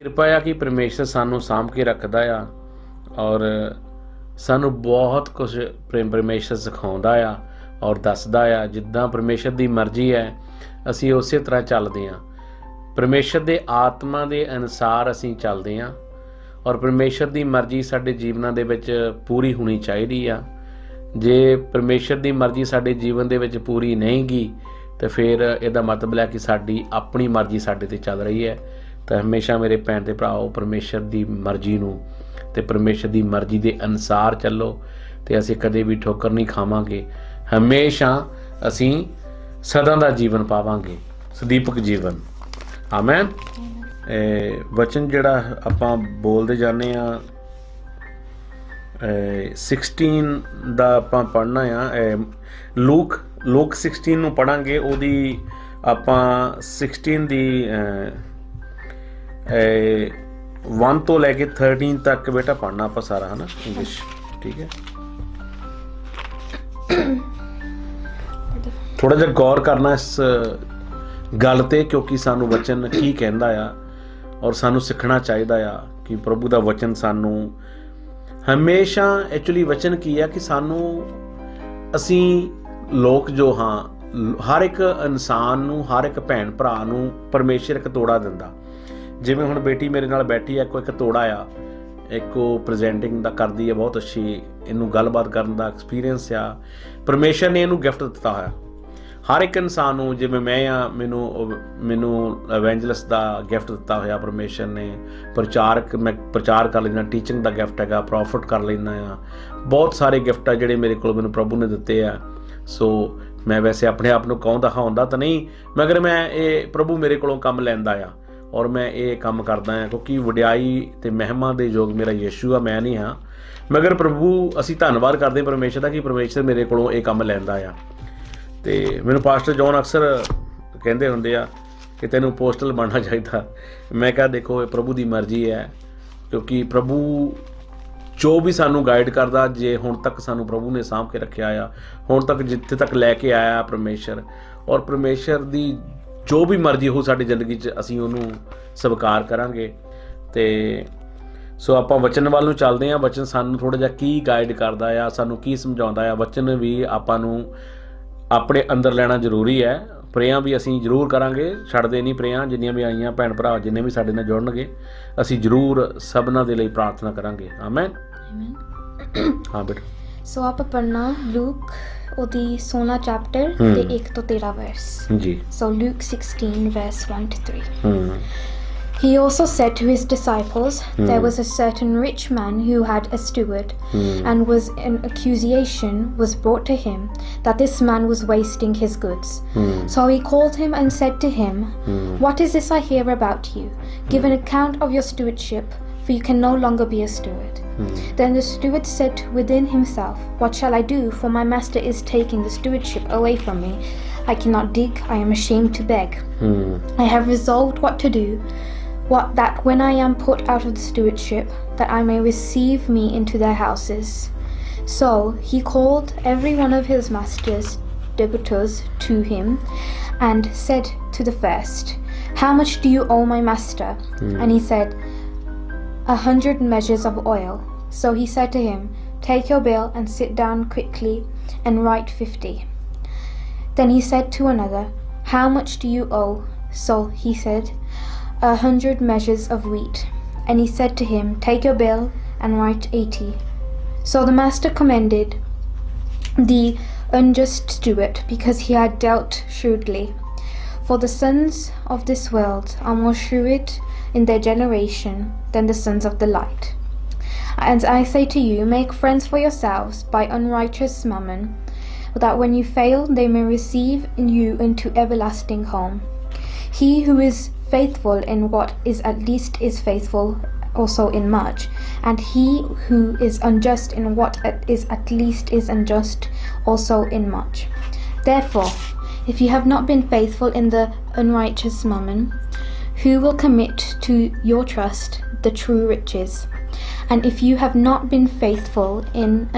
ਕਿਰਪਾ ਆ ਕਿ ਪਰਮੇਸ਼ਰ ਸਾਨੂੰ ਸਾਂਭ ਕੇ ਰੱਖਦਾ ਆ ਔਰ ਸਾਨੂੰ ਬਹੁਤ ਕੁਝ ਪਰਮੇਸ਼ਰ ਸਿਖਾਉਂਦਾ ਆ ਔਰ ਦੱਸਦਾ ਆ। ਜਿੱਦਾਂ ਪਰਮੇਸ਼ਰ ਦੀ ਮਰਜ਼ੀ ਹੈ ਅਸੀਂ ਉਸੇ ਤਰ੍ਹਾਂ ਚੱਲਦੇ ਹਾਂ। ਪਰਮੇਸ਼ਰ ਦੇ ਆਤਮਾ ਦੇ ਅਨੁਸਾਰ ਅਸੀਂ ਚੱਲਦੇ ਹਾਂ ਔਰ ਪਰਮੇਸ਼ਰ ਦੀ ਮਰਜ਼ੀ ਸਾਡੇ ਜੀਵਨਾਂ ਦੇ ਵਿੱਚ ਪੂਰੀ ਹੋਣੀ ਚਾਹੀਦੀ ਆ। ਜੇ ਪਰਮੇਸ਼ਰ ਦੀ ਮਰਜ਼ੀ ਸਾਡੇ ਜੀਵਨ ਦੇ ਵਿੱਚ ਪੂਰੀ ਨਹੀਂ ਗੀ ਤਾਂ ਫਿਰ ਇਹਦਾ ਮਤਲਬ ਹੈ ਕਿ ਸਾਡੀ ਆਪਣੀ ਮਰਜ਼ੀ ਸਾਡੇ 'ਤੇ ਚੱਲ ਰਹੀ ਹੈ। ਤਾਂ ਹਮੇਸ਼ਾ ਮੇਰੇ ਭੈਣ ਤੇ ਭਰਾਓ ਪਰਮੇਸ਼ਰ ਦੀ ਮਰਜ਼ੀ ਨੂੰ ਅਤੇ ਪਰਮੇਸ਼ਰ ਦੀ ਮਰਜ਼ੀ ਦੇ ਅਨੁਸਾਰ ਚੱਲੋ ਅਤੇ ਅਸੀਂ ਕਦੇ ਵੀ ਠੋਕਰ ਨਹੀਂ ਖਾਵਾਂਗੇ। ਹਮੇਸ਼ਾ ਅਸੀਂ ਸਦਾ ਦਾ ਜੀਵਨ ਪਾਵਾਂਗੇ, ਸਦੀਪਕ ਜੀਵਨ। ਆਮੈਨ। ਵਚਨ ਜਿਹੜਾ ਆਪਾਂ ਬੋਲਦੇ ਜਾਂਦੇ ਹਾਂ 16 ਦਾ ਆਪਾਂ ਪੜ੍ਹਨਾ ਆ। ਲੂਕ 16 ਨੂੰ ਪੜ੍ਹਾਂਗੇ। ਉਹਦੀ ਆਪਾਂ 16 ਦੀ 1 ਤੋਂ ਲੈ ਕੇ 13 ਤੱਕ ਬੇਟਾ ਪੜ੍ਹਨਾ ਆਪਾਂ ਸਾਰਾ, ਹੈ ਨਾ, ਇੰਗਲਿਸ਼। ਠੀਕ ਹੈ, ਥੋੜ੍ਹਾ ਜਿਹਾ ਗੌਰ ਕਰਨਾ ਇਸ ਗੱਲ 'ਤੇ ਕਿਉਂਕਿ ਸਾਨੂੰ ਵਚਨ ਕੀ ਕਹਿੰਦਾ ਆ ਔਰ ਸਾਨੂੰ ਸਿੱਖਣਾ ਚਾਹੀਦਾ ਆ ਕਿ ਪ੍ਰਭੂ ਦਾ ਵਚਨ ਸਾਨੂੰ ਹਮੇਸ਼ਾ ਐਕਚੁਅਲੀ ਵਚਨ ਕੀ ਆ ਕਿ ਸਾਨੂੰ ਅਸੀਂ ਲੋਕ ਜੋ ਹਾਂ, ਹਰ ਇੱਕ ਇਨਸਾਨ ਨੂੰ, ਹਰ ਇੱਕ ਭੈਣ ਭਰਾ ਨੂੰ ਪਰਮੇਸ਼ਰ ਇੱਕ ਤੋੜਾ ਦਿੰਦਾ। ਜਿਵੇਂ ਹੁਣ ਬੇਟੀ ਮੇਰੇ ਨਾਲ ਬੈਠੀ ਆ, ਕੋਈ ਇੱਕ ਤੋੜਾ ਆ, ਇੱਕ ਉਹ ਪ੍ਰੈਜੈਂਟਿੰਗ ਦਾ ਕਰਦੀ ਹੈ ਬਹੁਤ ਅੱਛੀ, ਇਹਨੂੰ ਗੱਲਬਾਤ ਕਰਨ ਦਾ ਐਕਸਪੀਰੀਅੰਸ ਆ। ਪਰਮੇਸ਼ਰ ਨੇ ਇਹਨੂੰ ਗਿਫਟ ਦਿੱਤਾ ਹੋਇਆ ਹਰ ਇੱਕ ਇਨਸਾਨ ਨੂੰ। ਜਿਵੇਂ ਮੈਂ ਆ, ਮੈਨੂੰ ਐਵੈਂਜਲਿਸਟ ਦਾ ਗਿਫਟ ਦਿੱਤਾ ਹੋਇਆ ਪਰਮੇਸ਼ਰ ਨੇ। ਮੈਂ ਪ੍ਰਚਾਰ ਕਰ ਲੈਂਦਾ, ਟੀਚਿੰਗ ਦਾ ਗਿਫਟ ਹੈਗਾ, ਪ੍ਰੋਫਿਟ ਕਰ ਲੈਂਦਾ ਆ। ਬਹੁਤ ਸਾਰੇ ਗਿਫਟ ਆ ਜਿਹੜੇ ਮੇਰੇ ਕੋਲ ਮੈਨੂੰ ਪ੍ਰਭੂ ਨੇ ਦਿੱਤੇ ਆ। ਸੋ ਮੈਂ ਵੈਸੇ ਆਪਣੇ ਆਪ ਨੂੰ ਕਹੂੰ ਦਿਖਾਉਂਦਾ ਤਾਂ ਨਹੀਂ, ਮਗਰ ਮੈਂ ਇਹ ਪ੍ਰਭੂ ਮੇਰੇ ਕੋਲੋਂ ਕੰਮ ਲੈਂਦਾ ਆ ਔਰ ਮੈਂ ਇਹ ਕੰਮ ਕਰਦਾ ਹਾਂ ਕਿਉਂਕਿ ਵਡਿਆਈ ਅਤੇ ਮਹਿਮਾ ਦੇ ਯੋਗ ਮੇਰਾ ਯਿਸੂ ਆ, ਮੈਂ ਨਹੀਂ ਹਾਂ। ਮਗਰ ਪ੍ਰਭੂ ਅਸੀਂ ਧੰਨਵਾਦ ਕਰਦੇ ਪਰਮੇਸ਼ਰ ਦਾ ਕਿ ਪਰਮੇਸ਼ਰ ਮੇਰੇ ਕੋਲੋਂ ਇਹ ਕੰਮ ਲੈਂਦਾ ਆ। ਅਤੇ ਮੈਨੂੰ ਪਾਸਟਰ ਜੌਨ ਅਕਸਰ ਕਹਿੰਦੇ ਹੁੰਦੇ ਆ ਕਿ ਤੈਨੂੰ ਪੋਸਟਲ ਬਣਨਾ ਚਾਹੀਦਾ। ਮੈਂ ਕਿਹਾ ਦੇਖੋ ਇਹ ਪ੍ਰਭੂ ਦੀ ਮਰਜ਼ੀ ਹੈ, ਕਿਉਂਕਿ ਪ੍ਰਭੂ ਜੋ ਵੀ ਸਾਨੂੰ ਗਾਈਡ ਕਰਦਾ, ਜੇ ਹੁਣ ਤੱਕ ਸਾਨੂੰ ਪ੍ਰਭੂ ਨੇ ਸਾਂਭ ਕੇ ਰੱਖਿਆ ਆ, ਹੁਣ ਤੱਕ ਜਿੱਥੇ ਤੱਕ ਲੈ ਕੇ ਆਇਆ ਪਰਮੇਸ਼ਰ, ਔਰ ਪਰਮੇਸ਼ਰ ਦੀ ਜੋ ਵੀ ਮਰਜ਼ੀ ਹੋ ਸਾਡੀ ਜ਼ਿੰਦਗੀ 'ਚ ਅਸੀਂ ਉਹਨੂੰ ਸਵੀਕਾਰ ਕਰਾਂਗੇ। ਅਤੇ ਸੋ ਆਪਾਂ ਵਚਨ ਵੱਲ ਨੂੰ ਚੱਲਦੇ ਹਾਂ। ਵਚਨ ਸਾਨੂੰ ਥੋੜ੍ਹਾ ਜਿਹਾ ਕੀ ਗਾਈਡ ਕਰਦਾ ਆ, ਸਾਨੂੰ ਕੀ ਸਮਝਾਉਂਦਾ ਆ। ਵਚਨ ਵੀ ਆਪਾਂ ਨੂੰ ਆਪਣੇ ਅੰਦਰ ਲੈਣਾ ਜ਼ਰੂਰੀ ਹੈ। ਪ੍ਰੇਆਂ ਵੀ ਅਸੀਂ ਜ਼ਰੂਰ ਕਰਾਂਗੇ, ਛੱਡਦੇ ਨਹੀਂ ਪ੍ਰੇਆਂ। ਜਿੰਨੀਆਂ ਵੀ ਆਈਆਂ ਭੈਣ ਭਰਾ ਜਿੰਨੇ ਵੀ ਸਾਡੇ ਨਾਲ ਜੁੜਨਗੇ, ਅਸੀਂ ਜ਼ਰੂਰ ਸਭਨਾਂ ਦੇ ਲਈ ਪ੍ਰਾਰਥਨਾ ਕਰਾਂਗੇ। ਆਮੈਨ। ਹਾਂ ਬੇਟਾ। ਸੋ ਆਪਾਂ ਪੜ੍ਹਨਾ ਲੂਕ ਉਹਦੀ 16 ਚੈਪਟਰ ਤੇ 1 ਤੋਂ 13 ਵਰਸ ਜੀ। ਸੋ Luke 16 verse 1 to 3. He also said to his disciples, there was a certain rich man who had a steward, and an accusation was brought to him that this man was wasting his goods. So he called him and said to him, what is this I hear about you? Give an account of your stewardship, for you can no longer be a steward. Then the steward said within himself, what shall I do? For my master is taking the stewardship away from me. I cannot dig, I am ashamed to beg. I have resolved what to do, that when I am put out of the stewardship, that I may receive me into their houses. So he called every one of his master's debtors to him, and said to the first, how much do you owe my master? And he said, 100 measures of oil. So he said to him, take your bill and sit down quickly and write 50. Then he said to another, how much do you owe? So he said, 100 measures of wheat. And he said to him, take your bill and write 80. So the master commended the unjust steward because he had dealt shrewdly. For the sons of this world are more shrewd in their generation than the sons of the light. And I say to you, make friends for yourselves by unrighteous mammon, that when you fail they may receive you into everlasting home. He who is faithful in what is at least is faithful also in much, and he who is unjust in what is at least is unjust also in much. Therefore, if you have not been faithful in the unrighteous mammon, who will commit to your trust the true riches? And if you have not been faithful in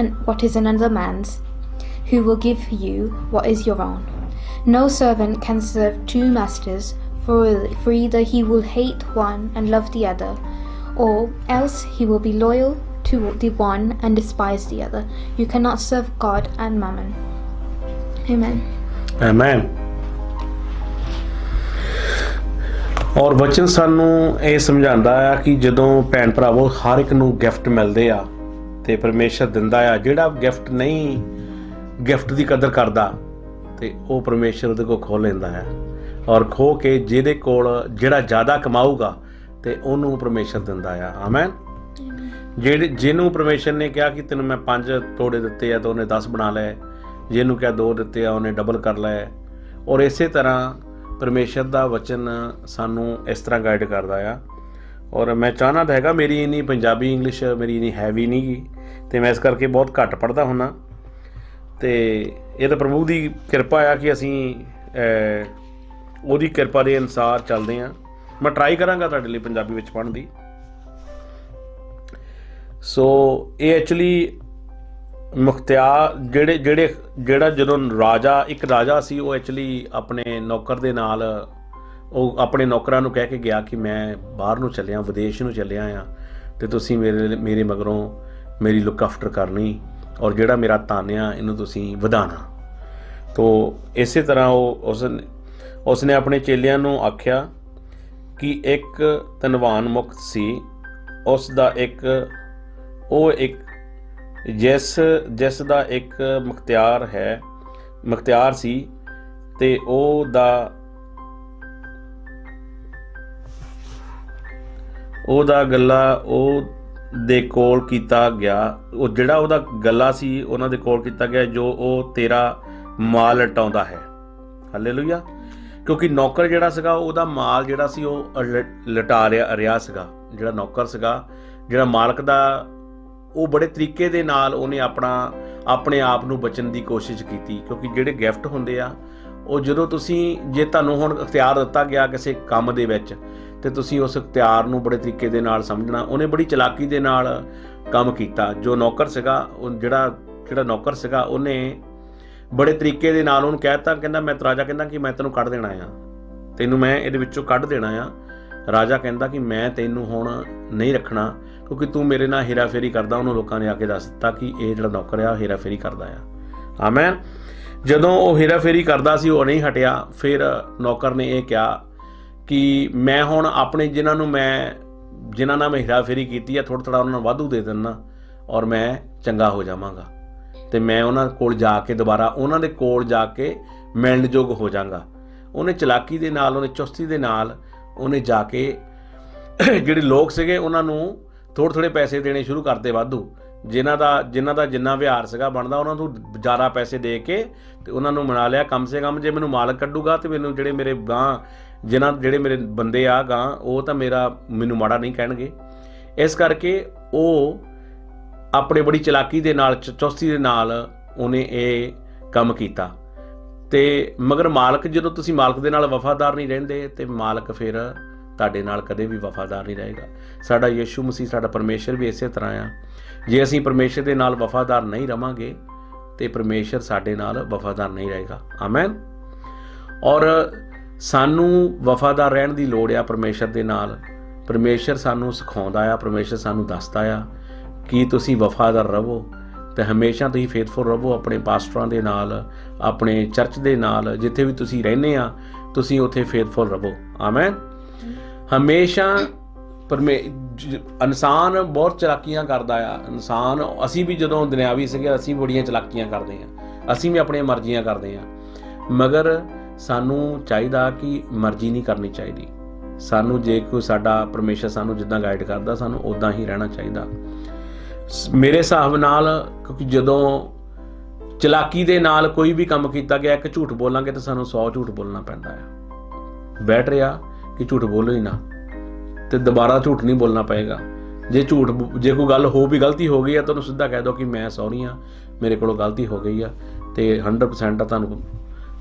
what is another man's, who will give you what is your own? No servant can serve two masters, for either he will hate one and love the other, or else he will be loyal to the one and despise the other. You cannot serve God and mammon. Amen. Amen. ਔਰ ਬਚਨ ਸਾਨੂੰ ਇਹ ਸਮਝਾਉਂਦਾ ਆ ਕਿ ਜਦੋਂ ਭੈਣ ਭਰਾਵੋ ਹਰ ਇੱਕ ਨੂੰ ਗਿਫਟ ਮਿਲਦੇ ਆ ਤੇ ਪਰਮੇਸ਼ਰ ਦਿੰਦਾ ਆ, ਜਿਹੜਾ ਗਿਫਟ ਨਹੀਂ ਗਿਫਟ ਦੀ ਕਦਰ ਕਰਦਾ ਤੇ ਉਹ ਪਰਮੇਸ਼ਰ ਉਹਦੇ ਕੋਲ ਖੋਹ ਲੈਂਦਾ ਹੈ, ਔਰ ਖੋਹ ਕੇ ਜਿਹਦੇ ਕੋਲ ਜਿਹੜਾ ਜ਼ਿਆਦਾ ਕਮਾਊਗਾ ਤੇ ਉਹਨੂੰ ਪਰਮੇਸ਼ਰ ਦਿੰਦਾ ਆ। ਆਮੈਨ। ਜਿਹਨੂੰ ਪਰਮੇਸ਼ਰ ਨੇ ਕਿਹਾ ਕਿ ਤੈਨੂੰ ਮੈਂ 5 ਤੋੜੇ ਦਿੱਤੇ ਆ ਤਾਂ ਉਹਨੇ 10 ਬਣਾ ਲਏ, ਜਿਹਨੂੰ ਕਿਹਾ 2 ਦਿੱਤੇ ਆ ਉਹਨੇ ਡਬਲ ਕਰ ਲਏ। ਔਰ ਇਸੇ ਤਰ੍ਹਾਂ ਪਰਮੇਸ਼ਰ ਦਾ ਵਚਨ ਸਾਨੂੰ ਇਸ ਤਰ੍ਹਾਂ ਗਾਈਡ ਕਰਦਾ ਆ। ਔਰ ਮੈਂ ਚਾਹੁੰਦਾ ਤਾਂ ਹੈਗਾ, ਮੇਰੀ ਇੰਨੀ ਪੰਜਾਬੀ ਇੰਗਲਿਸ਼ ਮੇਰੀ ਇੰਨੀ ਹੈਵੀ ਨਹੀਂ ਗੀ ਅਤੇ ਮੈਂ ਇਸ ਕਰਕੇ ਬਹੁਤ ਘੱਟ ਪੜ੍ਹਦਾ ਹੁੰਦਾ, ਅਤੇ ਇਹ ਤਾਂ ਪ੍ਰਭੂ ਦੀ ਕਿਰਪਾ ਆ ਕਿ ਅਸੀਂ ਉਹਦੀ ਕਿਰਪਾ ਦੇ ਅਨੁਸਾਰ ਚੱਲਦੇ ਹਾਂ। ਮੈਂ ਟਰਾਈ ਕਰਾਂਗਾ ਤੁਹਾਡੇ ਲਈ ਪੰਜਾਬੀ ਵਿੱਚ ਪੜ੍ਹਨ ਦੀ। ਸੋ ਇਹ ਐਕਚੁਅਲੀ ਮੁਖਤਿਆਰ ਜਿਹੜਾ ਜਦੋਂ ਇੱਕ ਰਾਜਾ ਸੀ, ਉਹ ਐਕਚੁਅਲੀ ਆਪਣੇ ਨੌਕਰ ਦੇ ਨਾਲ ਉਹ ਆਪਣੇ ਨੌਕਰਾਂ ਨੂੰ ਕਹਿ ਕੇ ਗਿਆ ਕਿ ਮੈਂ ਬਾਹਰ ਨੂੰ ਚੱਲਿਆ, ਵਿਦੇਸ਼ ਨੂੰ ਚੱਲਿਆ ਆ, ਅਤੇ ਤੁਸੀਂ ਮੇਰੇ ਮਗਰੋਂ ਮੇਰੀ ਲੁੱਕ ਆਫਟਰ ਕਰਨੀ, ਔਰ ਜਿਹੜਾ ਮੇਰਾ ਧਨ ਆ ਇਹਨੂੰ ਤੁਸੀਂ ਵਧਾਉਣਾ। ਤੋ ਇਸੇ ਤਰ੍ਹਾਂ ਉਸਨੇ ਆਪਣੇ ਚੇਲਿਆਂ ਨੂੰ ਆਖਿਆ ਕਿ ਇੱਕ ਧਨਵਾਨ ਮੁਕਤ ਸੀ, ਉਸ ਦਾ ਇੱਕ ਜਿਸ ਦਾ ਇੱਕ ਮੁਖਤਿਆਰ ਸੀ, ਤੇ ਉਹਦਾ ਗੱਲਾ ਉਹਦੇ ਕੋਲ ਕੀਤਾ ਗਿਆ, ਉਹ ਜਿਹੜਾ ਉਹਦਾ ਗੱਲਾ ਸੀ ਉਹਨਾਂ ਦੇ ਕੋਲ ਕੀਤਾ ਗਿਆ, ਜੋ ਉਹ ਤੇਰਾ ਮਾਲ ਲਟਾਉਂਦਾ ਹੈ। ਹਾਲੇਲੂਇਆ। ਕਿਉਂਕਿ ਨੌਕਰ ਜਿਹੜਾ ਸੀਗਾ ਉਹਦਾ ਮਾਲ ਜਿਹੜਾ ਸੀ ਉਹ ਲਟਾ ਰਿਹਾ ਸੀਗਾ। ਜਿਹੜਾ ਨੌਕਰ ਸੀਗਾ, ਜਿਹੜਾ ਮਾਲਕ ਦਾ, ਉਹ ਬੜੇ ਤਰੀਕੇ ਦੇ ਨਾਲ ਉਹਨੇ ਆਪਣੇ ਆਪ ਨੂੰ ਬਚਣ ਦੀ ਕੋਸ਼ਿਸ਼ ਕੀਤੀ। ਕਿਉਂਕਿ ਜਿਹੜੇ ਗਿਫਟ ਹੁੰਦੇ ਆ ਉਹ ਜਦੋਂ ਜੇ ਤੁਹਾਨੂੰ ਹੁਣ ਇਖਤਿਆਰ ਦਿੱਤਾ ਗਿਆ ਕਿਸੇ ਕੰਮ ਦੇ ਵਿੱਚ, ਅਤੇ ਤੁਸੀਂ ਉਸ ਇਖਤਿਆਰ ਨੂੰ ਬੜੇ ਤਰੀਕੇ ਦੇ ਨਾਲ ਸਮਝਣਾ। ਉਹਨੇ ਬੜੀ ਚਲਾਕੀ ਦੇ ਨਾਲ ਕੰਮ ਕੀਤਾ। ਜੋ ਨੌਕਰ ਸੀਗਾ, ਉਹ ਜਿਹੜਾ ਨੌਕਰ ਸੀਗਾ, ਉਹਨੇ ਬੜੇ ਤਰੀਕੇ ਦੇ ਨਾਲ ਉਹਨੂੰ ਕਹਿ ਦਿੱਤਾ, ਕਹਿੰਦਾ ਮੈਂ ਰਾਜਾ ਕਹਿੰਦਾ ਕਿ ਮੈਂ ਤੈਨੂੰ ਕੱਢ ਦੇਣਾ ਆ, ਤੈਨੂੰ ਮੈਂ ਇਹਦੇ ਵਿੱਚੋਂ ਕੱਢ ਦੇਣਾ ਆ। ਰਾਜਾ ਕਹਿੰਦਾ ਕਿ ਮੈਂ ਤੈਨੂੰ ਹੁਣ ਨਹੀਂ ਰੱਖਣਾ, ਕਿਉਂਕਿ ਤੂੰ ਮੇਰੇ ਨਾਲ ਹੇਰਾਫੇਰੀ ਕਰਦਾ। ਉਹਨੂੰ ਲੋਕਾਂ ਨੇ ਆ ਕੇ ਦੱਸ ਦਿੱਤਾ ਕਿ ਇਹ ਜਿਹੜਾ ਨੌਕਰ ਆ ਉਹ ਹੇਰਾਫੇਰੀ ਕਰਦਾ ਆ। ਆਮੈਨ। ਜਦੋਂ ਉਹ ਹੇਰਾਫੇਰੀ ਕਰਦਾ ਸੀ, ਉਹ ਨਹੀਂ ਹਟਿਆ। ਫਿਰ ਨੌਕਰ ਨੇ ਇਹ ਕਿਹਾ ਕਿ ਮੈਂ ਹੁਣ ਆਪਣੇ ਜਿਨ੍ਹਾਂ ਨਾਲ ਮੈਂ ਹੇਰਾਫੇਰੀ ਕੀਤੀ ਆ, ਥੋੜ੍ਹਾ ਉਹਨਾਂ ਨੂੰ ਵਾਧੂ ਦੇ ਦਿੰਦਾ, ਔਰ ਮੈਂ ਚੰਗਾ ਹੋ ਜਾਵਾਂਗਾ, ਅਤੇ ਮੈਂ ਉਹਨਾਂ ਕੋਲ ਜਾ ਕੇ ਦੁਬਾਰਾ ਉਹਨਾਂ ਦੇ ਕੋਲ ਜਾ ਕੇ ਮਿਲਣਯੋਗ ਹੋ ਜਾਵਾਂਗਾ। ਉਹਨੇ ਚਲਾਕੀ ਦੇ ਨਾਲ, ਉਹਨੇ ਚੁਸਤੀ ਦੇ ਨਾਲ ਉਹਨੇ ਜਾ ਕੇ ਜਿਹੜੇ ਲੋਕ ਸੀਗੇ ਉਹਨਾਂ ਨੂੰ ਥੋੜ੍ਹੇ ਪੈਸੇ ਦੇਣੇ ਸ਼ੁਰੂ ਕਰਤੇ ਵਾਧੂ। ਜਿਨ੍ਹਾਂ ਦਾ ਜਿੰਨਾ ਵਿਹਾਰ ਸੀਗਾ ਬਣਦਾ, ਉਹਨਾਂ ਨੂੰ ਜ਼ਿਆਦਾ ਪੈਸੇ ਦੇ ਕੇ ਅਤੇ ਉਹਨਾਂ ਨੂੰ ਮਨਾ ਲਿਆ। ਕਮ ਸੇ ਕਮ ਜੇ ਮੈਨੂੰ ਮਾਲਕ ਕੱਢੂਗਾ ਅਤੇ ਮੈਨੂੰ ਜਿਹੜੇ ਮੇਰੇ ਜਿਹੜੇ ਮੇਰੇ ਬੰਦੇ ਆ ਉਹ ਤਾਂ ਮੈਨੂੰ ਮਾੜਾ ਨਹੀਂ ਕਹਿਣਗੇ। ਇਸ ਕਰਕੇ ਉਹ ਆਪਣੇ ਬੜੀ ਚਲਾਕੀ ਦੇ ਨਾਲ, ਚੁਸਤੀ ਦੇ ਨਾਲ ਉਹਨੇ ਇਹ ਕੰਮ ਕੀਤਾ। ਅਤੇ ਮਗਰ ਮਾਲਕ, ਜਦੋਂ ਤੁਸੀਂ ਮਾਲਕ ਦੇ ਨਾਲ ਵਫਾਦਾਰ ਨਹੀਂ ਰਹਿੰਦੇ, ਅਤੇ ਮਾਲਕ ਫਿਰ ਤੁਹਾਡੇ ਨਾਲ ਕਦੇ ਵੀ ਵਫਾਦਾਰ ਨਹੀਂ ਰਹੇਗਾ। ਸਾਡਾ ਯਿਸੂ ਮਸੀਹ, ਸਾਡਾ ਪਰਮੇਸ਼ਰ ਵੀ ਇਸੇ ਤਰ੍ਹਾਂ ਆ। ਜੇ ਅਸੀਂ ਪਰਮੇਸ਼ਰ ਦੇ ਨਾਲ ਵਫਾਦਾਰ ਨਹੀਂ ਰਵਾਂਗੇ ਤੇ ਪਰਮੇਸ਼ਰ ਸਾਡੇ ਨਾਲ ਵਫਾਦਾਰ ਨਹੀਂ ਰਹੇਗਾ। ਆਮੈਨ। ਔਰ ਸਾਨੂੰ ਵਫਾਦਾਰ ਰਹਿਣ ਦੀ ਲੋੜ ਆ ਪਰਮੇਸ਼ਰ ਦੇ ਨਾਲ। ਪਰਮੇਸ਼ਰ ਸਾਨੂੰ ਸਿਖਾਉਂਦਾ ਆ, ਪਰਮੇਸ਼ਰ ਸਾਨੂੰ ਦੱਸਦਾ ਆ ਕਿ ਤੁਸੀਂ ਵਫਾਦਾਰ ਰਹੋ ਅਤੇ ਹਮੇਸ਼ਾ ਤੁਸੀਂ ਫੇਥਫੁਲ ਰਹੋ ਆਪਣੇ ਪਾਸਟਰਾਂ ਦੇ ਨਾਲ, ਆਪਣੇ ਚਰਚ ਦੇ ਨਾਲ, ਜਿੱਥੇ ਵੀ ਤੁਸੀਂ ਰਹਿੰਦੇ ਆ ਤੁਸੀਂ ਉੱਥੇ ਫੇਥਫੁਲ ਰਹੋ। ਆਮੈਨ। ਹਮੇਸ਼ਾ ਇਨਸਾਨ ਬਹੁਤ ਚਲਾਕੀਆਂ ਕਰਦਾ ਆ। ਅਸੀਂ ਵੀ ਜਦੋਂ ਦੁਨਿਆਵੀ ਸੀਗੇ, ਅਸੀਂ ਬੜੀਆਂ ਚਲਾਕੀਆਂ ਕਰਦੇ ਹਾਂ, ਅਸੀਂ ਵੀ ਆਪਣੀਆਂ ਮਰਜ਼ੀਆਂ ਕਰਦੇ ਹਾਂ। ਮਗਰ ਸਾਨੂੰ ਚਾਹੀਦਾ ਕਿ ਮਰਜ਼ੀ ਨਹੀਂ ਕਰਨੀ ਚਾਹੀਦੀ। ਸਾਨੂੰ ਜੇ ਕੋਈ ਸਾਡਾ ਪਰਮੇਸ਼ਰ ਸਾਨੂੰ ਜਿੱਦਾਂ ਗਾਈਡ ਕਰਦਾ, ਸਾਨੂੰ ਉੱਦਾਂ ਹੀ ਰਹਿਣਾ ਚਾਹੀਦਾ ਮੇਰੇ ਹਿਸਾਬ ਨਾਲ। ਕਿਉਂਕਿ ਜਦੋਂ ਚਲਾਕੀ ਦੇ ਨਾਲ ਕੋਈ ਵੀ ਕੰਮ ਕੀਤਾ ਗਿਆ, ਇੱਕ ਝੂਠ ਬੋਲਾਂਗੇ ਤਾਂ ਸਾਨੂੰ 100 ਝੂਠ ਬੋਲਣਾ ਪੈਂਦਾ ਆ। ਬੈਠ ਰਿਹਾ ਕਿ ਝੂਠ ਬੋਲੋ ਹੀ ਨਾ, ਅਤੇ ਦੁਬਾਰਾ ਝੂਠ ਨਹੀਂ ਬੋਲਣਾ ਪਏਗਾ। ਜੇ ਕੋਈ ਗੱਲ ਗਲਤੀ ਹੋ ਗਈ ਆ ਤਾਂ ਉਹਨੂੰ ਸਿੱਧਾ ਕਹਿ ਦਿਓ ਕਿ ਮੈਂ ਸੌਰੀ ਹਾਂ, ਮੇਰੇ ਕੋਲੋਂ ਗਲਤੀ ਹੋ ਗਈ ਆ, ਅਤੇ 100%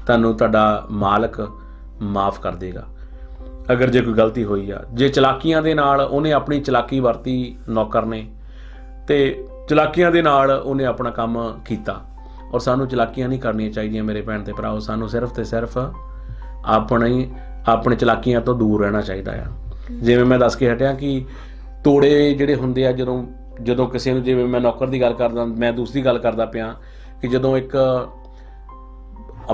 ਤੁਹਾਨੂੰ ਤੁਹਾਡਾ ਮਾਲਕ ਮਾਫ ਕਰ ਦੇਗਾ ਅਗਰ ਜੇ ਕੋਈ ਗਲਤੀ ਹੋਈ ਆ। ਜੇ ਚਲਾਕੀਆਂ ਦੇ ਨਾਲ ਉਹਨੇ ਆਪਣੀ ਚਲਾਕੀ ਵਰਤੀ ਨੌਕਰ ਨੇ, ਅਤੇ ਚਲਾਕੀਆਂ ਦੇ ਨਾਲ ਉਹਨੇ ਆਪਣਾ ਕੰਮ ਕੀਤਾ। ਔਰ ਸਾਨੂੰ ਚਲਾਕੀਆਂ ਨਹੀਂ ਕਰਨੀਆਂ ਚਾਹੀਦੀਆਂ ਮੇਰੇ ਭੈਣ ਅਤੇ ਭਰਾਓ। ਸਾਨੂੰ ਸਿਰਫ ਅਤੇ ਸਿਰਫ ਆਪਣੇ ਚਲਾਕੀਆਂ ਤੋਂ ਦੂਰ ਰਹਿਣਾ ਚਾਹੀਦਾ ਆ। ਜਿਵੇਂ ਮੈਂ ਦੱਸ ਕੇ ਹਟਿਆ ਕਿ ਤੋੜੇ ਜਿਹੜੇ ਹੁੰਦੇ ਆ, ਜਦੋਂ ਕਿਸੇ ਨੂੰ, ਜਿਵੇਂ ਮੈਂ ਨੌਕਰ ਦੀ ਗੱਲ ਕਰਦਾ, ਮੈਂ ਦੂਸਰੀ ਗੱਲ ਕਰਦਾ ਪਿਆ ਕਿ ਜਦੋਂ ਇੱਕ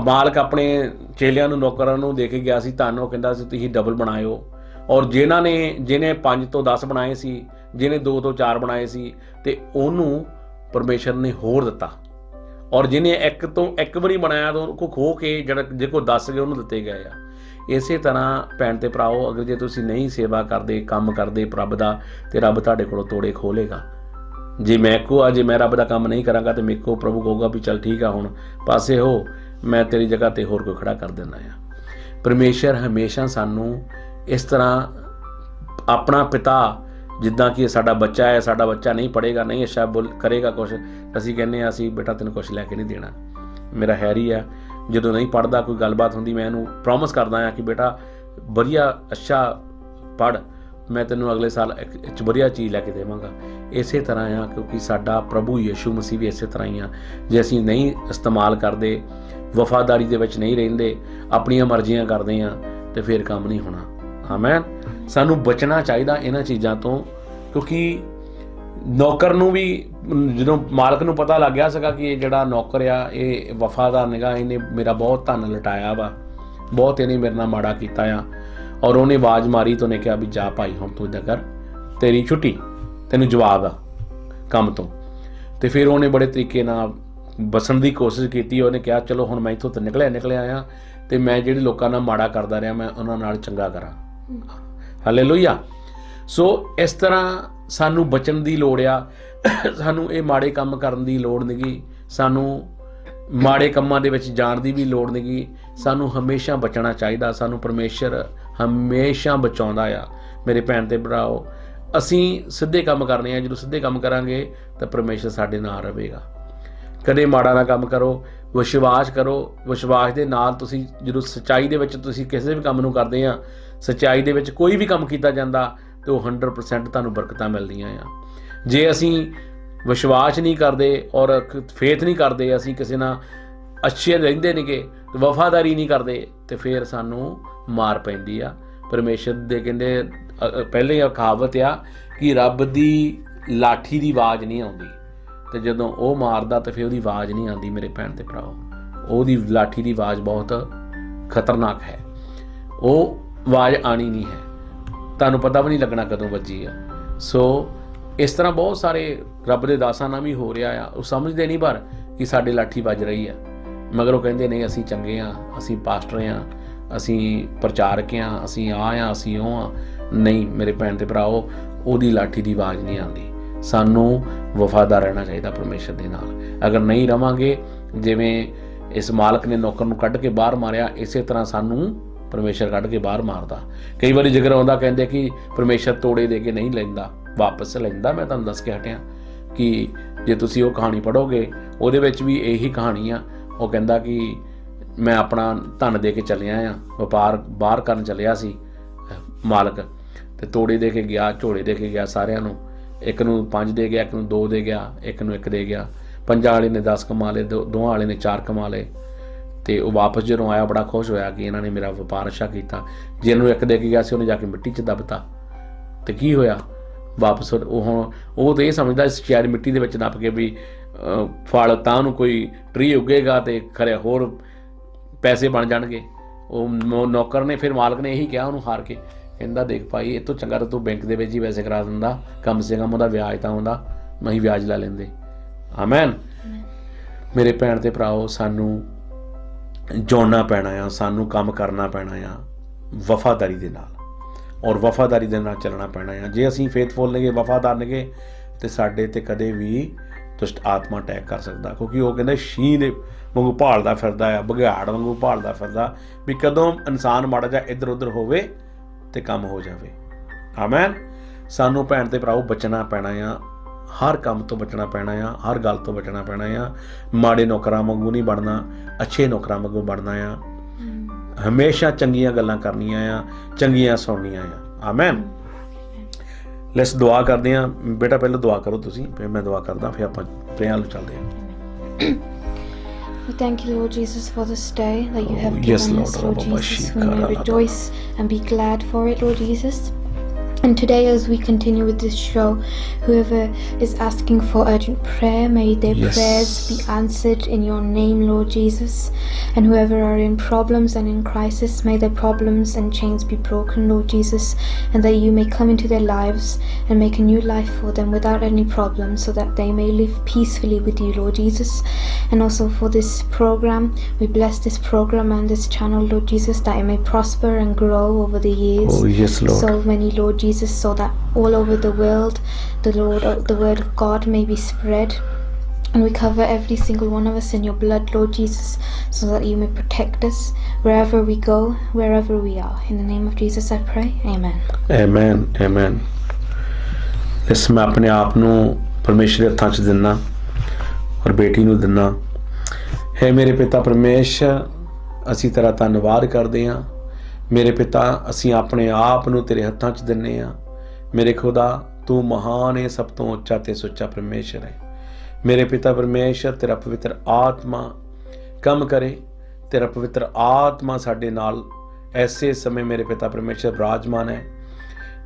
ਮਾਲਕ ਆਪਣੇ ਚੇਲਿਆਂ ਨੂੰ, ਨੌਕਰਾਂ ਨੂੰ ਦੇ ਕੇ ਗਿਆ ਸੀ ਧਨ, ਉਹ ਕਹਿੰਦਾ ਸੀ ਤੁਸੀਂ ਡਬਲ ਬਣਾਇਓ। ਔਰ ਜਿਹਨੇ 5 ਤੋਂ 10 ਬਣਾਏ ਸੀ, ਜਿਹਨੇ 2 ਤੋਂ 4 ਬਣਾਏ ਸੀ, ਤੇ ਉਹਨੂੰ ਪਰਮੇਸ਼ਰ ਨੇ ਹੋਰ ਦਿੱਤਾ। ਔਰ ਜਿਹਨੇ 1 ਤੋਂ 1 ਵੀ ਨਹੀਂ ਬਣਾਇਆ ਤਾਂ ਉਹ ਖੋ ਕੇ ਜਿਹੜਾ ਜੇ ਕੋਲ 10 ਗਏ ਉਹਨੂੰ ਦਿੱਤੇ ਗਏ ਆ। ਇਸੇ ਤਰ੍ਹਾਂ ਭੈਣ ਤੇ ਭਰਾਓ, ਅਗਰ ਜੇ ਤੁਸੀਂ ਨਹੀਂ ਸੇਵਾ ਕਰਦੇ, ਕੰਮ ਕਰਦੇ ਰੱਬ ਦਾ, ਤੇ ਰੱਬ ਤੁਹਾਡੇ ਕੋਲੋਂ ਤੋੜੇ ਖੋਲੇਗਾ। ਜੇ ਮੈਂ ਰੱਬ ਦਾ ਕੰਮ ਨਹੀਂ ਕਰਾਂਗਾ ਤੇ ਮੇਰੇ ਕੋਲ ਪ੍ਰਭੂ ਕਹੂਗਾ ਵੀ ਚੱਲ ਠੀਕ ਆ, ਹੁਣ ਪਾਸੇ ਹੋ, ਮੈਂ ਤੇਰੀ ਜਗ੍ਹਾ ਤੇ ਹੋਰ ਕੋਈ ਖੜਾ ਕਰ ਦਿੰਦਾ ਆ। ਪਰਮੇਸ਼ਰ ਹਮੇਸ਼ਾ ਸਾਨੂੰ ਇਸ ਤਰ੍ਹਾਂ ਆਪਣਾ ਪਿਤਾ, ਜਿੱਦਾਂ ਕਿ ਸਾਡਾ ਬੱਚਾ ਹੈ, ਸਾਡਾ ਬੱਚਾ ਨਹੀਂ ਪੜ੍ਹੇਗਾ, ਨਹੀਂ ਅੱਛਾ ਕਰੇਗਾ ਕੁਛ, ਅਸੀਂ ਕਹਿੰਦੇ ਹਾਂ ਅਸੀਂ ਬੇਟਾ ਤੈਨੂੰ ਕੁਛ ਲੈ ਕੇ ਨਹੀਂ ਦੇਣਾ। ਮੇਰਾ ਹੈਰੀ ਆ, ਜਦੋਂ ਨਹੀਂ ਪੜ੍ਹਦਾ, ਕੋਈ ਗੱਲਬਾਤ ਹੁੰਦੀ, ਮੈਂ ਇਹਨੂੰ ਪ੍ਰੋਮਿਸ ਕਰਦਾ ਹਾਂ ਕਿ ਬੇਟਾ ਵਧੀਆ ਅੱਛਾ ਪੜ੍ਹ, ਮੈਂ ਤੈਨੂੰ ਅਗਲੇ ਸਾਲ ਇੱਕ ਵਧੀਆ ਚੀਜ਼ ਲੈ ਕੇ ਦੇਵਾਂਗਾ। ਇਸੇ ਤਰ੍ਹਾਂ ਆ, ਕਿਉਂਕਿ ਸਾਡਾ ਪ੍ਰਭੂ ਯਿਸੂ ਮਸੀਹ ਵੀ ਇਸੇ ਤਰ੍ਹਾਂ ਹੀ ਆ। ਜੇ ਅਸੀਂ ਨਹੀਂ ਇਸਤੇਮਾਲ ਕਰਦੇ, ਵਫਾਦਾਰੀ ਦੇ ਵਿੱਚ ਨਹੀਂ ਰਹਿੰਦੇ, ਆਪਣੀਆਂ ਮਰਜ਼ੀਆਂ ਕਰਦੇ ਹਾਂ, ਤੇ ਫਿਰ ਕੰਮ ਨਹੀਂ ਹੋਣਾ। ਆਮੈਨ। ਸਾਨੂੰ ਬਚਣਾ ਚਾਹੀਦਾ ਇਹਨਾਂ ਚੀਜ਼ਾਂ ਤੋਂ, ਕਿਉਂਕਿ ਨੌਕਰ ਨੂੰ ਵੀ ਜਦੋਂ ਮਾਲਕ ਨੂੰ ਪਤਾ ਲੱਗ ਗਿਆ ਸੀਗਾ ਕਿ ਇਹ ਜਿਹੜਾ ਨੌਕਰ ਆ ਇਹ ਵਫਾਦਾਰ ਨਿਗਾ, ਇਹਨੇ ਮੇਰਾ ਬਹੁਤ ਧਨ ਲਟਾਇਆ ਵਾ, ਬਹੁਤ ਇਹਨੇ ਮੇਰੇ ਨਾਲ ਮਾੜਾ ਕੀਤਾ ਆ। ਔਰ ਉਹਨੇ ਆਵਾਜ਼ ਮਾਰੀ ਤਾਂ ਉਹਨੇ ਕਿਹਾ ਵੀ ਜਾ ਭਾਈ, ਹੁਣ ਤੂੰ ਇੱਦਾਂ ਕਰ, ਤੇਰੀ ਛੁੱਟੀ, ਤੈਨੂੰ ਜਵਾਬ ਆ ਕੰਮ ਤੋਂ। ਤੇ ਫਿਰ ਉਹਨੇ ਬੜੇ ਤਰੀਕੇ ਨਾਲ ਬਸਣ ਦੀ ਕੋਸ਼ਿਸ਼ ਕੀਤੀ। ਉਹਨੇ ਕਿਹਾ ਚਲੋ ਹੁਣ ਮੈਂ ਇੱਥੋਂ ਤਾਂ ਨਿਕਲਿਆ ਆ, ਤੇ ਮੈਂ ਜਿਹੜੇ ਲੋਕਾਂ ਨਾਲ ਮਾੜਾ ਕਰਦਾ ਰਿਹਾ ਮੈਂ ਉਹਨਾਂ ਨਾਲ ਚੰਗਾ ਕਰਾਂ। ਹਾਲੇਲੂਇਆ। ਸੋ ਇਸ ਤਰ੍ਹਾਂ ਸਾਨੂੰ ਬਚਣ ਦੀ ਲੋੜ ਆ। ਸਾਨੂੰ ਇਹ ਮਾੜੇ ਕੰਮ ਕਰਨ ਦੀ ਲੋੜ ਨਹੀਂ, ਸਾਨੂੰ ਮਾੜੇ ਕੰਮਾਂ ਦੇ ਵਿੱਚ ਜਾਣ ਦੀ ਵੀ ਲੋੜ ਨਹੀਂ। ਸਾਨੂੰ ਹਮੇਸ਼ਾ ਬਚਣਾ ਚਾਹੀਦਾ। ਸਾਨੂੰ ਪਰਮੇਸ਼ਰ ਹਮੇਸ਼ਾ ਬਚਾਉਂਦਾ ਆ। ਮੇਰੇ ਭੈਣ ਤੇ ਭਰਾਓ, ਅਸੀਂ ਸਿੱਧੇ ਕੰਮ ਕਰਨੇ ਆ। ਜਦੋਂ ਸਿੱਧੇ ਕੰਮ ਕਰਾਂਗੇ ਤਾਂ ਪਰਮੇਸ਼ਰ ਸਾਡੇ ਨਾਲ ਰਹੇਗਾ। ਕਦੇ ਮਾੜਾ ਨਾ ਕੰਮ ਕਰੋ, ਵਿਸ਼ਵਾਸ ਕਰੋ। ਵਿਸ਼ਵਾਸ ਦੇ ਨਾਲ ਤੁਸੀਂ ਜਦੋਂ ਸੱਚਾਈ ਦੇ ਵਿੱਚ ਤੁਸੀਂ ਕਿਸੇ ਵੀ ਕੰਮ ਨੂੰ ਕਰਦੇ ਆ, ਸੱਚਾਈ ਦੇ ਵਿੱਚ ਕੋਈ ਵੀ ਕੰਮ ਕੀਤਾ ਜਾਂਦਾ ਤੇ ਉਹ 100% ਤੁਹਾਨੂੰ ਬਰਕਤਾਂ ਮਿਲਦੀਆਂ ਆ। ਜੇ ਅਸੀਂ ਵਿਸ਼ਵਾਸ ਨਹੀਂ ਕਰਦੇ ਔਰ ਫੇਥ ਨਹੀਂ ਕਰਦੇ, ਅਸੀਂ ਕਿਸੇ ਨਾਲ ਅੱਛੇ ਰਹਿੰਦੇ ਨਹੀਂਗੇ, ਵਫਾਦਾਰੀ ਨਹੀਂ ਕਰਦੇ, ਤੇ ਫਿਰ ਸਾਨੂੰ ਮਾਰ ਪੈਂਦੀ ਆ। ਪਰਮੇਸ਼ਰ ਦੇ ਕਹਿੰਦੇ ਪਹਿਲੇ ਹੀ ਕਹਾਵਤ ਆ ਕਿ ਰੱਬ ਦੀ ਲਾਠੀ ਦੀ ਆਵਾਜ਼ ਨਹੀਂ ਆਉਂਦੀ, ਤੇ ਜਦੋਂ ਉਹ ਮਾਰਦਾ ਤਾਂ ਫਿਰ ਉਹਦੀ ਆਵਾਜ਼ ਨਹੀਂ ਆਉਂਦੀ। ਮੇਰੇ ਭੈਣ ਤੇ ਭਰਾਓ, ਉਹਦੀ ਲਾਠੀ ਦੀ ਆਵਾਜ਼ ਬਹੁਤ ਖਤਰਨਾਕ ਹੈ। ਉਹ ਆਵਾਜ਼ ਆਣੀ ਨਹੀਂ ਹੈ, ਤੁਹਾਨੂੰ ਪਤਾ ਵੀ ਨਹੀਂ ਲੱਗਣਾ ਕਦੋਂ ਵੱਜੀ ਆ। ਸੋ ਇਸ ਤਰ੍ਹਾਂ ਬਹੁਤ ਸਾਰੇ ਰੱਬ ਦੇ ਦਾਸਾਂ ਨਾਲ ਵੀ ਹੋ ਰਿਹਾ ਆ। ਉਹ ਸਮਝਦੇ ਨਹੀਂ ਪਰ ਕਿ ਸਾਡੇ ਲਾਠੀ ਵੱਜ ਰਹੀ ਆ, ਮਗਰ ਉਹ ਕਹਿੰਦੇ ਨਹੀਂ ਅਸੀਂ ਚੰਗੇ ਆ, ਅਸੀਂ ਪਾਸਟਰ ਆ, ਅਸੀਂ ਪ੍ਰਚਾਰਕ ਆ, ਅਸੀਂ ਆ, ਅਸੀਂ ਉਹ ਆ। ਨਹੀਂ ਮੇਰੇ ਭੈਣ ਤੇ ਭਰਾਓ, ਉਹਦੀ ਲਾਠੀ ਦੀ ਆਵਾਜ਼ ਨਹੀਂ ਆਉਂਦੀ। ਸਾਨੂੰ ਵਫਾਦਾਰ ਰਹਿਣਾ ਚਾਹੀਦਾ ਪਰਮੇਸ਼ਰ ਦੇ ਨਾਲ। ਅਗਰ ਨਹੀਂ ਰਵਾਂਗੇ, ਜਿਵੇਂ ਇਸ ਮਾਲਕ ਨੇ ਨੌਕਰ ਨੂੰ ਕੱਢ ਕੇ ਬਾਹਰ ਮਾਰਿਆ, ਇਸੇ ਤਰ੍ਹਾਂ ਸਾਨੂੰ ਪਰਮੇਸ਼ਰ ਕੱਢ ਕੇ ਬਾਹਰ ਮਾਰਦਾ। ਕਈ ਵਾਰੀ ਜ਼ਿਕਰ ਆਉਂਦਾ, ਕਹਿੰਦੇ ਕਿ ਪਰਮੇਸ਼ਰ ਤੋੜੇ ਦੇ ਕੇ ਨਹੀਂ ਲੈਂਦਾ, ਵਾਪਸ ਲੈਂਦਾ। ਮੈਂ ਤੁਹਾਨੂੰ ਦੱਸ ਕੇ ਹਟਿਆ ਕਿ ਜੇ ਤੁਸੀਂ ਉਹ ਕਹਾਣੀ ਪੜ੍ਹੋਗੇ, ਉਹਦੇ ਵਿੱਚ ਵੀ ਇਹੀ ਕਹਾਣੀ ਆ। ਉਹ ਕਹਿੰਦਾ ਕਿ ਮੈਂ ਆਪਣਾ ਧਨ ਦੇ ਕੇ ਚੱਲਿਆ ਆ, ਵਪਾਰ ਬਾਹਰ ਕਰਨ ਚੱਲਿਆ ਸੀ ਮਾਲਕ, ਤੇ ਤੋੜੇ ਦੇ ਕੇ ਗਿਆ, ਝੋਲੇ ਦੇ ਕੇ ਗਿਆ ਸਾਰਿਆਂ ਨੂੰ। ਇੱਕ ਨੂੰ 5 ਦੇ ਗਿਆ, ਇੱਕ ਨੂੰ 2 ਦੇ ਗਿਆ, ਇੱਕ ਨੂੰ 1 ਦੇ ਗਿਆ। 5 ਵਾਲੇ ਨੇ 10 ਕਮਾ ਲਏ, ਦੋਹਾਂ ਵਾਲੇ ਨੇ 4 ਕਮਾ ਲਏ। ਤੇ ਉਹ ਵਾਪਸ ਜਦੋਂ ਆਇਆ ਬੜਾ ਖੁਸ਼ ਹੋਇਆ ਕਿ ਇਹਨਾਂ ਨੇ ਮੇਰਾ ਵਪਾਰ ਅੱਛਾ ਕੀਤਾ। ਜਿਹਨੂੰ 1 ਦੇ ਕੇ ਗਿਆ ਸੀ ਉਹਨੇ ਜਾ ਕੇ ਮਿੱਟੀ 'ਚ ਦੱਬਤਾ, ਤੇ ਕੀ ਹੋਇਆ ਵਾਪਸ ਉਹ ਤਾਂ ਇਹ ਸਮਝਦਾ ਸ਼ਾਇਦ ਮਿੱਟੀ ਦੇ ਵਿੱਚ ਨੱਪ ਕੇ ਵੀ ਫਲ ਤਾਂ ਉਹਨੂੰ ਕੋਈ ਟਰੀ ਉੱਗੇਗਾ ਤੇ ਖਰੇ ਹੋਰ ਪੈਸੇ ਬਣ ਜਾਣਗੇ। ਉਹ ਨੌਕਰ ਨੇ ਫਿਰ ਮਾਲਕ ਨੇ ਇਹੀ ਕਿਹਾ ਉਹਨੂੰ ਹਾਰ ਕੇ, ਕਹਿੰਦਾ ਦੇਖ ਭਾਈ, ਇਹ ਤੋਂ ਚੰਗਾ ਤਾਂ ਤੂੰ ਬੈਂਕ ਦੇ ਵਿੱਚ ਹੀ ਪੈਸੇ ਕਰਾ ਦਿੰਦਾ, ਕਮ ਸੇ ਕਮ ਉਹਦਾ ਵਿਆਜ ਤਾਂ ਆਉਂਦਾ, ਅਸੀਂ ਵਿਆਜ ਲੈ ਲੈਂਦੇ। ਆਮੈਨ। ਮੇਰੇ ਭੈਣ ਤੇ ਭਰਾਓ, ਸਾਨੂੰ ਜੋੜਨਾ ਪੈਣਾ ਆ, ਸਾਨੂੰ ਕੰਮ ਕਰਨਾ ਪੈਣਾ ਆ ਵਫਾਦਾਰੀ ਦੇ ਨਾਲ, ਔਰ ਵਫਾਦਾਰੀ ਦੇ ਨਾਲ ਚੱਲਣਾ ਪੈਣਾ ਆ। ਜੇ ਅਸੀਂ ਫੇਥਫੁਲ ਨੇਗੇ, ਵਫਾਦਾਰ ਨੇਗੇ, ਤੇ ਸਾਡੇ ਤੇ ਕਦੇ ਵੀ ਦੁਸ਼ਟ ਆਤਮਾ ਅਟੈਕ ਕਰ ਸਕਦਾ। ਕਿਉਂਕਿ ਉਹ ਕਹਿੰਦੇ ਸ਼ੀਂਹ ਦੇ ਵਾਂਗੂ ਭਾਲਦਾ ਫਿਰਦਾ ਆ, ਬਘਿਆੜ ਵਾਂਗੂ ਭਾਲਦਾ ਫਿਰਦਾ ਵੀ ਕਦੋਂ ਇਨਸਾਨ ਮਾੜਾ ਜਿਹਾ ਇੱਧਰ ਉੱਧਰ ਹੋਵੇ ਤੇ ਕੰਮ ਹੋ ਜਾਵੇ। ਆਮੈਨ। ਸਾਨੂੰ ਭੈਣ ਤੇ ਭਰਾਓ ਬਚਣਾ ਪੈਣਾ ਆ, ਹਰ ਕੰਮ ਤੋਂ ਬਚਣਾ ਪੈਣਾ ਆ, ਹਰ ਗੱਲ ਤੋਂ ਬਚਣਾ ਪੈਣਾ ਆ। ਮਾੜੇ ਨੌਕਰਾਂ ਵਾਂਗੂ ਨਹੀਂ ਬਣਨਾ, ਅੱਛੇ ਨੌਕਰਾਂ ਵਾਂਗੂ ਬਣਨਾ ਆ। ਹਮੇਸ਼ਾ ਚੰਗੀਆਂ ਗੱਲਾਂ ਕਰਨੀਆਂ ਆ, ਚੰਗੀਆਂ ਸੁਣਨੀਆਂ ਆ। ਆਮੈਨ। ਲੈਟਸ ਦੁਆ ਕਰਦੇ ਹਾਂ। ਬੇਟਾ ਪਹਿਲਾਂ ਦੁਆ ਕਰੋ ਤੁਸੀਂ, ਫਿਰ ਮੈਂ ਦੁਆ ਕਰਦਾ, ਫਿਰ ਆਪਾਂ ਪ੍ਰੇਆਂ ਨੂੰ ਚੱਲਦੇ ਹਾਂ। We thank you, Lord Jesus, for this day that you have yes, given Lord. us, Lord Jesus. We may rejoice and be glad for it, Lord Jesus. And today, as we continue with this show, whoever is asking for urgent prayer, may their prayers be answered in your name, Lord Jesus. And whoever are in problems and in crisis, may their problems and chains be broken, Lord Jesus, and that you may come into their lives and make a new life for them without any problems, so that they may live peacefully with you, Lord Jesus. And also for this program, we bless this program and this channel, Lord Jesus, that it may prosper and grow over the years. Oh, yes, Lord. So many, Lord Jesus, so that all over the world the word of God may be spread. And we cover every single one of us in your blood, Lord Jesus, so that you may protect us wherever we go, wherever we are. In the name of Jesus I pray. Amen. Amen. Amen. ਇਸ ਮੈਂ ਆਪਣੇ ਆਪ ਨੂੰ ਪਰਮੇਸ਼ਰ ਦੇ ਹੱਥਾਂ 'ਚ ਦਿੰਦਾ ਔਰ ਬੇਟੀ ਨੂੰ ਦਿੰਦਾ। ਹੈ ਮੇਰੇ ਪਿਤਾ ਪਰਮੇਸ਼ਰ, ਅਸੀਂ ਤੇਰਾ ਧੰਨਵਾਦ ਕਰਦੇ ਹਾਂ। ਮੇਰੇ ਪਿਤਾ, ਅਸੀਂ ਆਪਣੇ ਆਪ ਨੂੰ ਤੇਰੇ ਹੱਥਾਂ 'ਚ ਦਿੰਦੇ ਹਾਂ। ਮੇਰੇ ਖੁਦਾ, ਤੂੰ ਮਹਾਨ ਹੈ, ਸਭ ਤੋਂ ਉੱਚਾ ਤੇ ਸੁੱਚਾ ਪਰਮੇਸ਼ਰ ਹੈ। ਮੇਰੇ ਪਿਤਾ ਪਰਮੇਸ਼ਰ, ਤੇਰਾ ਪਵਿੱਤਰ ਆਤਮਾ ਕੰਮ ਕਰੇ। ਤੇਰਾ ਪਵਿੱਤਰ ਆਤਮਾ ਸਾਡੇ ਨਾਲ ਐਸੇ ਸਮੇਂ ਮੇਰੇ ਪਿਤਾ ਪਰਮੇਸ਼ਰ ਵਿਰਾਜਮਾਨ ਹੈ।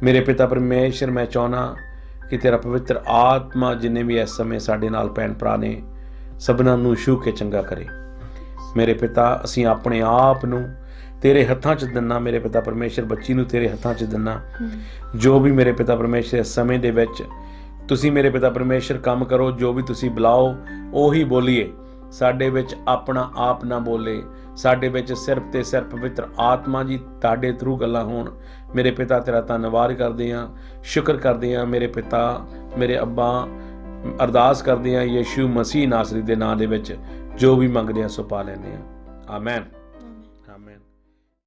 ਮੇਰੇ ਪਿਤਾ ਪਰਮੇਸ਼ਰ, ਮੈਂ ਚਾਹੁੰਦਾ ਕਿ ਤੇਰਾ ਪਵਿੱਤਰ ਆਤਮਾ ਜਿੰਨੇ ਵੀ ਇਸ ਸਮੇਂ ਸਾਡੇ ਨਾਲ ਭੈਣ ਭਰਾ ਨੇ, ਸਭਨਾਂ ਨੂੰ ਛੂਹ ਕੇ ਚੰਗਾ ਕਰੇ। ਮੇਰੇ ਪਿਤਾ, ਅਸੀਂ ਆਪਣੇ ਆਪ ਨੂੰ ਤੇਰੇ ਹੱਥਾਂ 'ਚ ਦਿੰਦਾ। ਮੇਰੇ ਪਿਤਾ ਪਰਮੇਸ਼ਰ, ਬੱਚੀ ਨੂੰ ਤੇਰੇ ਹੱਥਾਂ 'ਚ ਦਿੰਦਾ। ਜੋ ਵੀ ਮੇਰੇ ਪਿਤਾ ਪਰਮੇਸ਼ਰ ਇਸ ਸਮੇਂ ਦੇ ਵਿੱਚ ਤੁਸੀਂ ਮੇਰੇ ਪਿਤਾ ਪਰਮੇਸ਼ਰ ਕੰਮ ਕਰੋ, ਜੋ ਵੀ ਤੁਸੀਂ ਬੁਲਾਓ ਉਹੀ ਬੋਲੀਏ। ਸਾਡੇ ਵਿੱਚ ਆਪਣਾ ਆਪ ਨਾ ਬੋਲੇ, ਸਾਡੇ ਵਿੱਚ ਸਿਰਫ ਤੇ ਸਿਰਫ ਪਵਿੱਤਰ ਆਤਮਾ ਜੀ ਤੁਹਾਡੇ ਥਰੂ ਗੱਲਾਂ ਹੋਣ। ਮੇਰੇ ਪਿਤਾ, ਤੇਰਾ ਧੰਨਵਾਦ ਕਰਦੇ ਹਾਂ, ਸ਼ੁਕਰ ਕਰਦੇ ਹਾਂ। ਮੇਰੇ ਪਿਤਾ, ਮੇਰੇ ਅੱਬਾ, ਅਰਦਾਸ ਕਰਦੇ ਹਾਂ ਯਿਸੂ ਮਸੀਹ ਨਾਸਰੀ ਦੇ ਨਾਂ ਦੇ ਵਿੱਚ, ਜੋ ਵੀ ਮੰਗਦੇ ਹਾਂ ਸੋ ਪਾ ਲੈਂਦੇ ਹਾਂ। ਆਮੈਨ। ਆਮੈਨ।